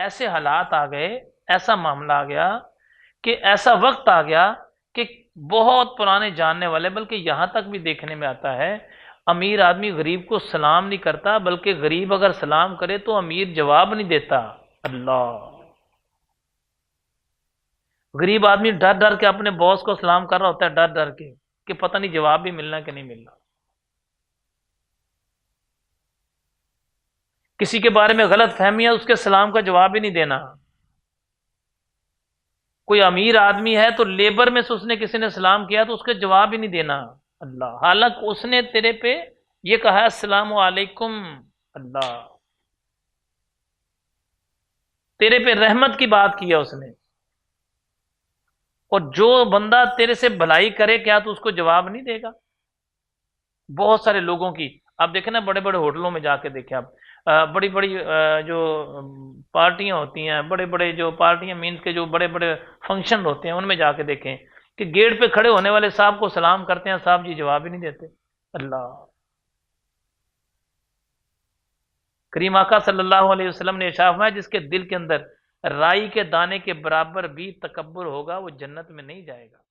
ایسے حالات آ گئے، ایسا معاملہ آ گیا کہ ایسا وقت آ گیا کہ بہت پرانے جاننے والے، بلکہ یہاں تک بھی دیکھنے میں آتا ہے امیر آدمی غریب کو سلام نہیں کرتا، بلکہ غریب اگر سلام کرے تو امیر جواب نہیں دیتا۔ اللہ! غریب آدمی ڈر ڈر کے اپنے باس کو سلام کر رہا ہوتا ہے، ڈر ڈر کے کہ پتہ نہیں جواب بھی ملنا کہ نہیں ملنا۔ کسی کے بارے میں غلط فہمی ہے، اس کے سلام کا جواب ہی نہیں دینا۔ کوئی امیر آدمی ہے تو لیبر میں سے اس نے کسی نے سلام کیا تو اس کا جواب ہی نہیں دینا۔ اللہ! حالانکہ اس نے تیرے پہ یہ کہا ہے السلام علیکم۔ اللہ! تیرے پہ رحمت کی بات کی ہے اس نے، اور جو بندہ تیرے سے بھلائی کرے کیا تو اس کو جواب نہیں دے گا؟ بہت سارے لوگوں کی آپ دیکھیں نا، بڑے بڑے ہوٹلوں میں جا کے دیکھیں آپ، بڑی بڑی جو پارٹیاں ہوتی ہیں، بڑے بڑے جو پارٹیاں مینس کے جو بڑے بڑے فنکشن ہوتے ہیں، ان میں جا کے دیکھیں کہ گیٹ پہ کھڑے ہونے والے صاحب کو سلام کرتے ہیں، صاحب جی جواب ہی نہیں دیتے۔ اللہ! کریم آقا صلی اللہ علیہ وسلم نے ارشاد فرمایا جس کے دل کے اندر رائی کے دانے کے برابر بھی تکبر ہوگا وہ جنت میں نہیں جائے گا۔